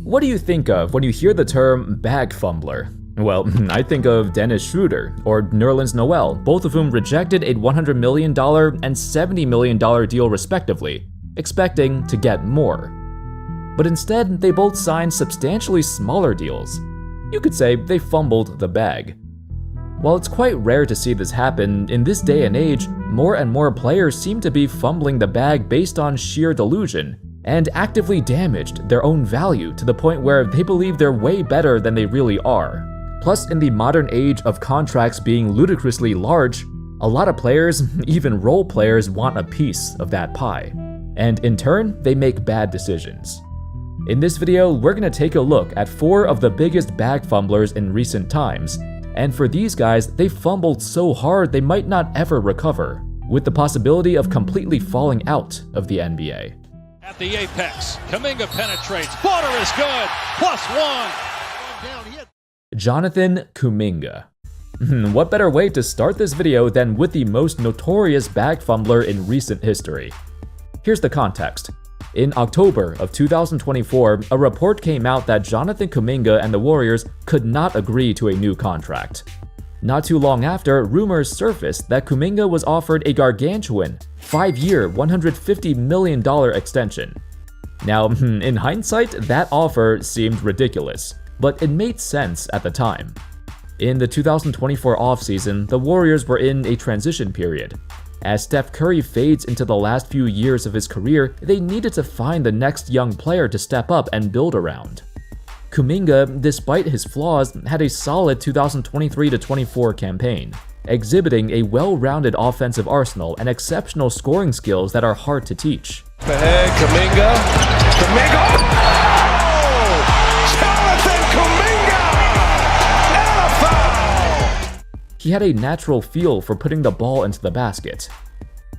What do you think of when you hear the term bag fumbler? Well, I think of Dennis Schroeder or Nerlens Noel, both of whom rejected a $100 million and $70 million deal respectively, expecting to get more. But instead, they both signed substantially smaller deals. You could say they fumbled the bag. While it's quite rare to see this happen, in this day and age, more and more players seem to be fumbling the bag based on sheer delusion, and actively damaged their own value to the point where they believe they're way better than they really are. Plus, in the modern age of contracts being ludicrously large, a lot of players, even role players, want a piece of that pie. And in turn, they make bad decisions. In this video, we're going to take a look at 4 of the biggest bag fumblers in recent times. And for these guys, they fumbled so hard they might not ever recover, with the possibility of completely falling out of the NBA. At the apex, Kuminga penetrates, water is good, +1. Jonathan Kuminga. What better way to start this video than with the most notorious bag fumbler in recent history? Here's the context. In October of 2024, a report came out that Jonathan Kuminga and the Warriors could not agree to a new contract. Not too long after, rumors surfaced that Kuminga was offered a gargantuan 5-year, $150 million extension. Now, in hindsight, that offer seemed ridiculous, but it made sense at the time. In the 2024 offseason, the Warriors were in a transition period. As Steph Curry fades into the last few years of his career, they needed to find the next young player to step up and build around. Kuminga, despite his flaws, had a solid 2023-24 campaign, exhibiting a well-rounded offensive arsenal and exceptional scoring skills that are hard to teach. Ahead, Kuminga! He had a natural feel for putting the ball into the basket.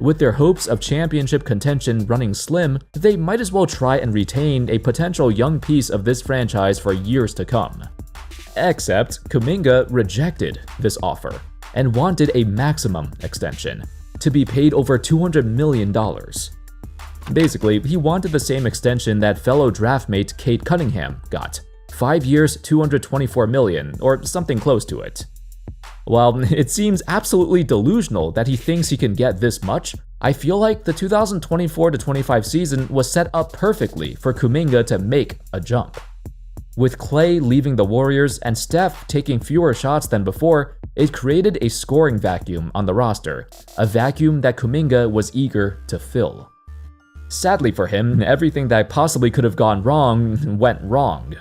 With their hopes of championship contention running slim, they might as well try and retain a potential young piece of this franchise for years to come. Except Kuminga rejected this offer and wanted a maximum extension, to be paid over $200 million. Basically, he wanted the same extension that fellow draftmate Cade Cunningham got, 5 years, $224 million, or something close to it. While it seems absolutely delusional that he thinks he can get this much, I feel like the 2024-25 season was set up perfectly for Kuminga to make a jump. With Klay leaving the Warriors and Steph taking fewer shots than before, it created a scoring vacuum on the roster, a vacuum that Kuminga was eager to fill. Sadly for him, everything that possibly could have gone wrong went wrong.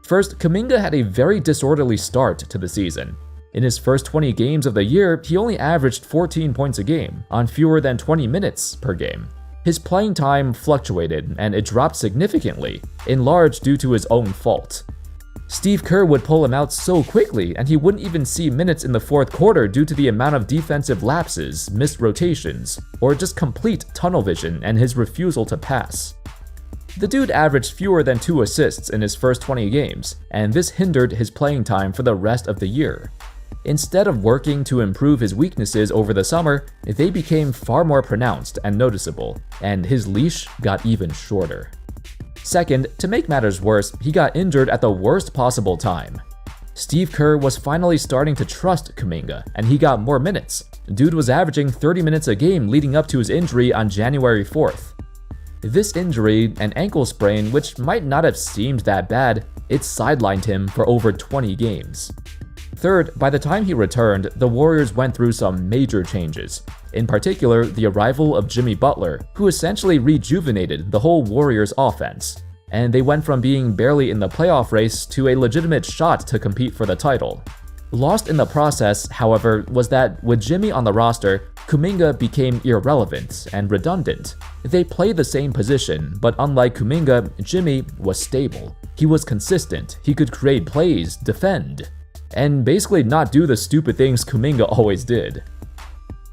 First, Kuminga had a very disorderly start to the season. In his first 20 games of the year, he only averaged 14 points a game, on fewer than 20 minutes per game. His playing time fluctuated, and it dropped significantly, in large due to his own fault. Steve Kerr would pull him out so quickly, and he wouldn't even see minutes in the fourth quarter due to the amount of defensive lapses, missed rotations, or just complete tunnel vision and his refusal to pass. The dude averaged fewer than 2 assists in his first 20 games, and this hindered his playing time for the rest of the year. Instead of working to improve his weaknesses over the summer, they became far more pronounced and noticeable, and his leash got even shorter. Second, to make matters worse, he got injured at the worst possible time. Steve Kerr was finally starting to trust Kuminga, and he got more minutes. Dude was averaging 30 minutes a game leading up to his injury on January 4th. This injury, an ankle sprain which might not have seemed that bad, it sidelined him for over 20 games. Third, by the time he returned, the Warriors went through some major changes. In particular, the arrival of Jimmy Butler, who essentially rejuvenated the whole Warriors offense. And they went from being barely in the playoff race to a legitimate shot to compete for the title. Lost in the process, however, was that with Jimmy on the roster, Kuminga became irrelevant and redundant. They played the same position, but unlike Kuminga, Jimmy was stable. He was consistent, he could create plays, defend, and basically not do the stupid things Kuminga always did.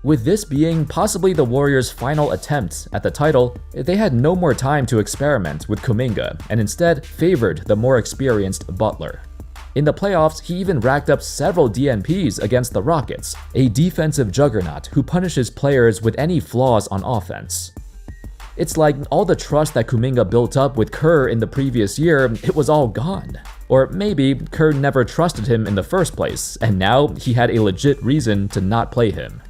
With this being possibly the Warriors' final attempt at the title, they had no more time to experiment with Kuminga and instead favored the more experienced Butler. In the playoffs, he even racked up several DNPs against the Rockets, a defensive juggernaut who punishes players with any flaws on offense. It's like all the trust that Kuminga built up with Kerr in the previous year, it was all gone. Or maybe Kerr never trusted him in the first place, and now he had a legit reason to not play him.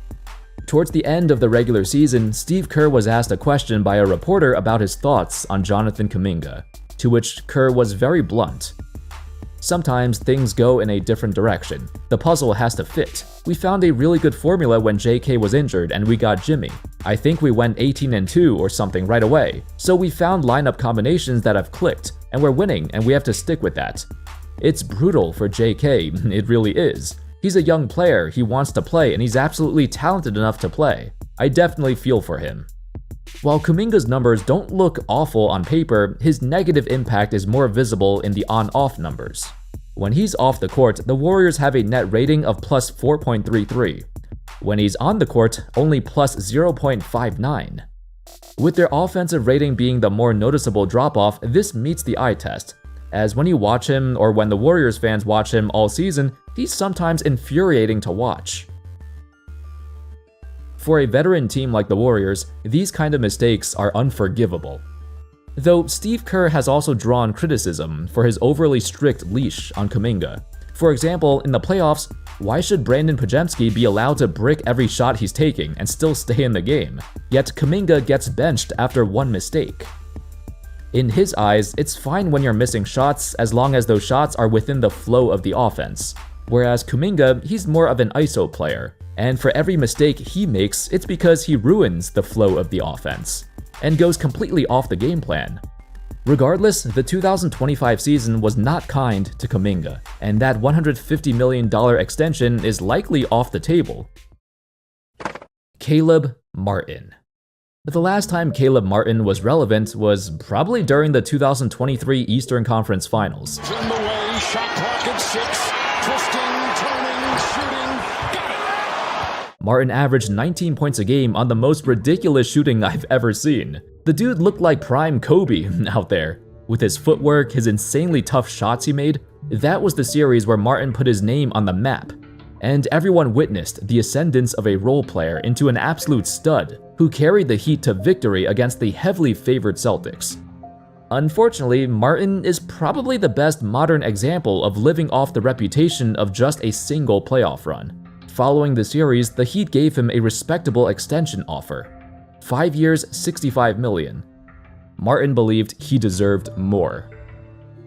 Towards the end of the regular season, Steve Kerr was asked a question by a reporter about his thoughts on Jonathan Kuminga, to which Kerr was very blunt. Sometimes things go in a different direction. The puzzle has to fit. We found a really good formula when JK was injured and we got Jimmy. I think we went 18-2 or something right away. So we found lineup combinations that have clicked, and we're winning and we have to stick with that. It's brutal for JK, it really is. He's a young player, he wants to play, and he's absolutely talented enough to play. I definitely feel for him. While Kuminga's numbers don't look awful on paper, his negative impact is more visible in the on-off numbers. When he's off the court, the Warriors have a net rating of plus 4.33. When he's on the court, only plus 0.59. With their offensive rating being the more noticeable drop-off, this meets the eye test, as when you watch him or when the Warriors fans watch him all season, he's sometimes infuriating to watch. For a veteran team like the Warriors, these kind of mistakes are unforgivable. Though Steve Kerr has also drawn criticism for his overly strict leash on Kuminga. For example, in the playoffs, why should Brandon Podziemski be allowed to brick every shot he's taking and still stay in the game? Yet Kuminga gets benched after one mistake. In his eyes, it's fine when you're missing shots as long as those shots are within the flow of the offense. Whereas Kuminga, he's more of an ISO player, and for every mistake he makes, it's because he ruins the flow of the offense and goes completely off the game plan. Regardless, the 2025 season was not kind to Kuminga, and that $150 million extension is likely off the table. Caleb Martin. The last time Caleb Martin was relevant was probably during the 2023 Eastern Conference Finals. In the way, shot clock at 6, twisting, turning, shooting, got it! Martin averaged 19 points a game on the most ridiculous shooting I've ever seen. The dude looked like prime Kobe out there. With his footwork, his insanely tough shots he made, that was the series where Martin put his name on the map. And everyone witnessed the ascendance of a role player into an absolute stud who carried the Heat to victory against the heavily favored Celtics. Unfortunately, Martin is probably the best modern example of living off the reputation of just a single playoff run. Following the series, the Heat gave him a respectable extension offer. 5 years, $65 million. Martin believed he deserved more.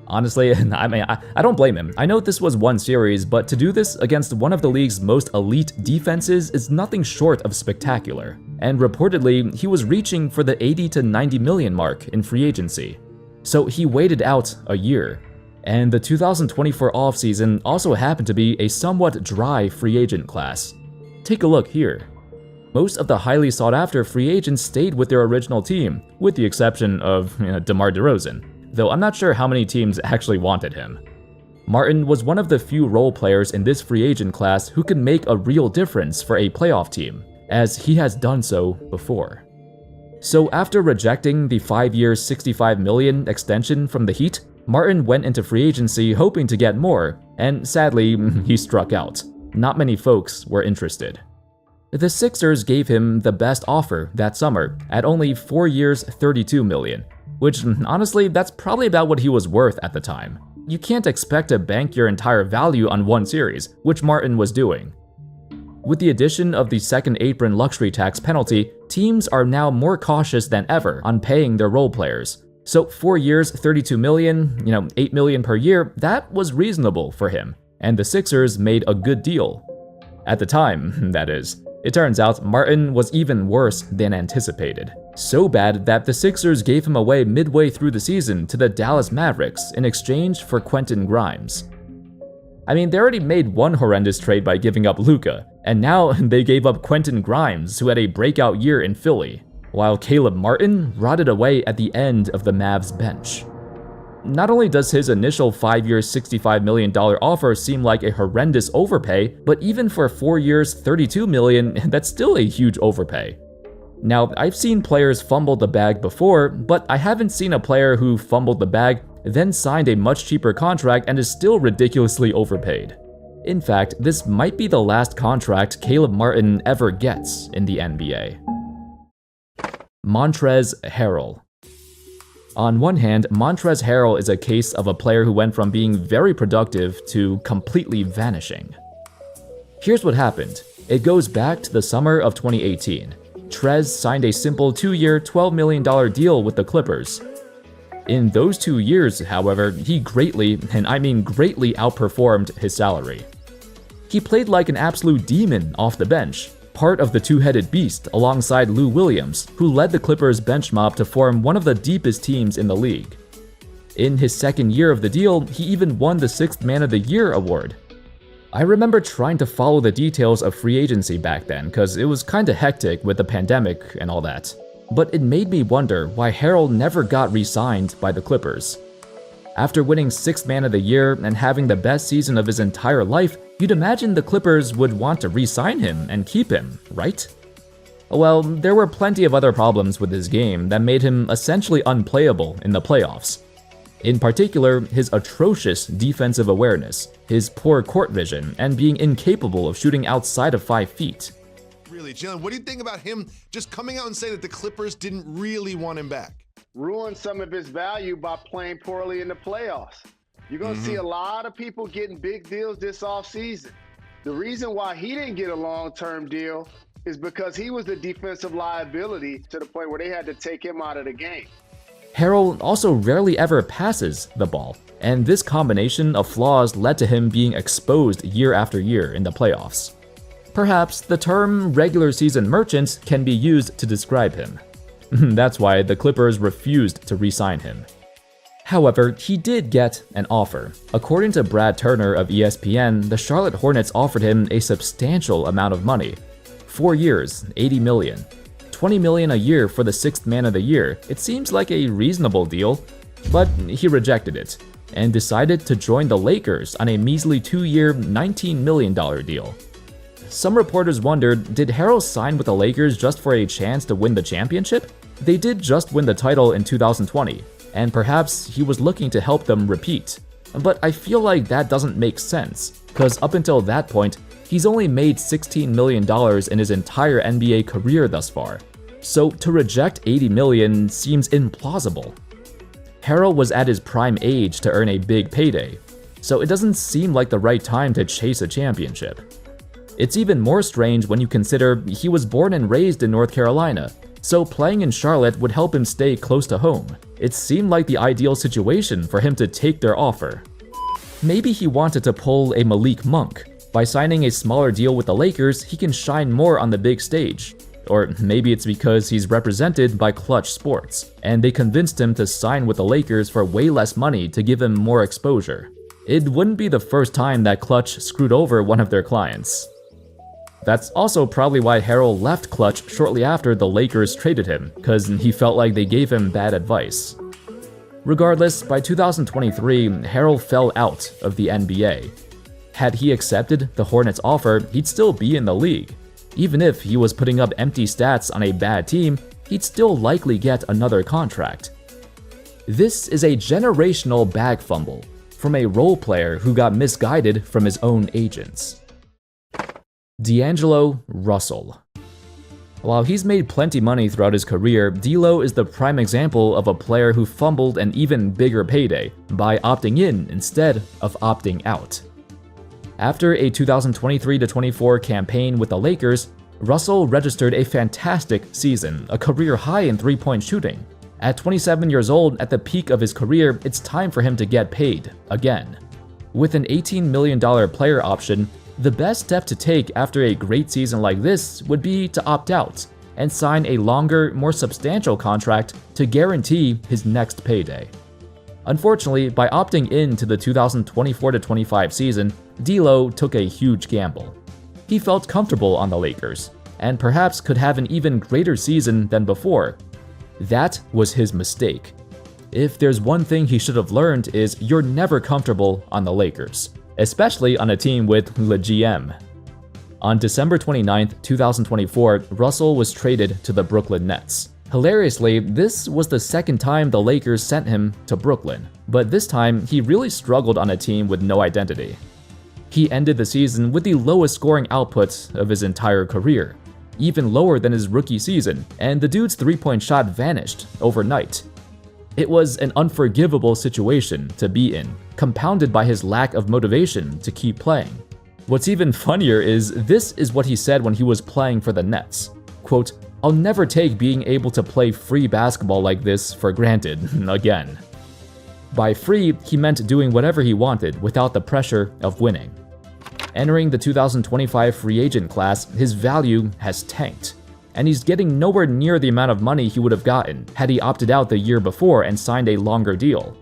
Honestly, I don't blame him. I know this was one series, but to do this against one of the league's most elite defenses is nothing short of spectacular. And reportedly, he was reaching for the 80 to 90 million mark in free agency. So he waited out a year. And the 2024 offseason also happened to be a somewhat dry free agent class. Take a look here. Most of the highly sought-after free agents stayed with their original team, with the exception of DeMar DeRozan. Though I'm not sure how many teams actually wanted him. Martin was one of the few role players in this free agent class who could make a real difference for a playoff team, as he has done so before. So after rejecting the 5 year $65 million extension from the Heat, Martin went into free agency hoping to get more, and sadly, he struck out. Not many folks were interested. The Sixers gave him the best offer that summer at only 4 years, $32 million. Which, honestly, that's probably about what he was worth at the time. You can't expect to bank your entire value on one series, which Martin was doing. With the addition of the second apron luxury tax penalty, teams are now more cautious than ever on paying their role players. So 4 years, $32 million, $8 million per year, that was reasonable for him, and the Sixers made a good deal. At the time, that is. It turns out Martin was even worse than anticipated. So bad that the Sixers gave him away midway through the season to the Dallas Mavericks in exchange for Quentin Grimes. I mean, they already made one horrendous trade by giving up Luka, and now they gave up Quentin Grimes, who had a breakout year in Philly, while Caleb Martin rotted away at the end of the Mavs bench. Not only does his initial 5 year $65 million offer seem like a horrendous overpay, but even for 4 years $32 million, that's still a huge overpay. Now, I've seen players fumble the bag before, but I haven't seen a player who fumbled the bag, then signed a much cheaper contract and is still ridiculously overpaid. In fact, this might be the last contract Caleb Martin ever gets in the NBA. Montrezl Harrell. On one hand, Montrezl Harrell is a case of a player who went from being very productive to completely vanishing. Here's what happened. It goes back to the summer of 2018. Trez signed a simple 2-year, $12 million deal with the Clippers. In those 2 years, however, he greatly, and I mean greatly, outperformed his salary. He played like an absolute demon off the bench, part of the two-headed beast alongside Lou Williams, who led the Clippers bench mob to form one of the deepest teams in the league. In his second year of the deal, he even won the 6th Man of the Year award. I remember trying to follow the details of free agency back then because it was kinda hectic with the pandemic and all that. But it made me wonder why Harrell never got re-signed by the Clippers. After winning 6th Man of the Year and having the best season of his entire life, you'd imagine the Clippers would want to re-sign him and keep him, right? Well, there were plenty of other problems with his game that made him essentially unplayable in the playoffs. In particular, his atrocious defensive awareness, his poor court vision, and being incapable of shooting outside of 5 feet. Really, Jalen, what do you think about him just coming out and saying that the Clippers didn't really want him back? Ruined some of his value by playing poorly in the playoffs. You're going to see a lot of people getting big deals this offseason. The reason why he didn't get a long-term deal is because he was the defensive liability to the point where they had to take him out of the game. Harrell also rarely ever passes the ball, and this combination of flaws led to him being exposed year after year in the playoffs. Perhaps the term regular season merchant can be used to describe him. That's why the Clippers refused to re-sign him. However, he did get an offer. According to Brad Turner of ESPN, the Charlotte Hornets offered him a substantial amount of money. 4 years, $80 million. $20 million a year for the 6th Man of the Year. It seems like a reasonable deal, but he rejected it and decided to join the Lakers on a measly 2-year, $19 million deal. Some reporters wondered, did Harrell sign with the Lakers just for a chance to win the championship? They did just win the title in 2020, and perhaps he was looking to help them repeat. But I feel like that doesn't make sense, because up until that point, he's only made $16 million in his entire NBA career thus far. So to reject $80 million seems implausible. Harrell was at his prime age to earn a big payday, so it doesn't seem like the right time to chase a championship. It's even more strange when you consider he was born and raised in North Carolina, so playing in Charlotte would help him stay close to home. It seemed like the ideal situation for him to take their offer. Maybe he wanted to pull a Malik Monk. By signing a smaller deal with the Lakers, he can shine more on the big stage. Or maybe it's because he's represented by Clutch Sports, and they convinced him to sign with the Lakers for way less money to give him more exposure. It wouldn't be the first time that Clutch screwed over one of their clients. That's also probably why Harrell left Clutch shortly after the Lakers traded him, because he felt like they gave him bad advice. Regardless, by 2023, Harrell fell out of the NBA. Had he accepted the Hornets' offer, he'd still be in the league. Even if he was putting up empty stats on a bad team, he'd still likely get another contract. This is a generational bag fumble from a role player who got misguided from his own agents. DAngelo Russell. While he's made plenty money throughout his career, D'Lo is the prime example of a player who fumbled an even bigger payday by opting in instead of opting out. After a 2023-24 campaign with the Lakers, Russell registered a fantastic season, a career high in three-point shooting. At 27 years old, at the peak of his career, it's time for him to get paid again. With an $18 million player option, the best step to take after a great season like this would be to opt out and sign a longer, more substantial contract to guarantee his next payday. Unfortunately, by opting in to the 2024-25 season, D'Lo took a huge gamble. He felt comfortable on the Lakers, and perhaps could have an even greater season than before. That was his mistake. If there's one thing he should have learned is you're never comfortable on the Lakers, especially on a team with the GM. On December 29, 2024, Russell was traded to the Brooklyn Nets. Hilariously, this was the second time the Lakers sent him to Brooklyn, but this time he really struggled on a team with no identity. He ended the season with the lowest scoring output of his entire career, even lower than his rookie season, and the dude's three-point shot vanished overnight. It was an unforgivable situation to be in, compounded by his lack of motivation to keep playing. What's even funnier is this is what he said when he was playing for the Nets. Quote, "I'll never take being able to play free basketball like this for granted again." By free, he meant doing whatever he wanted without the pressure of winning. Entering the 2025 free agent class, his value has tanked, and he's getting nowhere near the amount of money he would have gotten had he opted out the year before and signed a longer deal.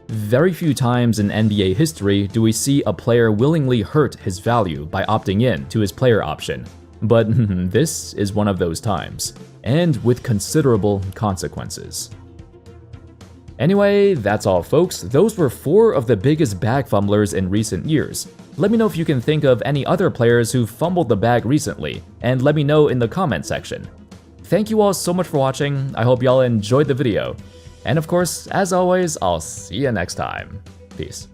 Very few times in NBA history do we see a player willingly hurt his value by opting in to his player option, but this is one of those times, and with considerable consequences. Anyway, that's all folks. Those were 4 of the biggest bag fumblers in recent years. Let me know if you can think of any other players who fumbled the bag recently, and let me know in the comment section. Thank you all so much for watching. I hope y'all enjoyed the video. And of course, as always, I'll see you next time. Peace.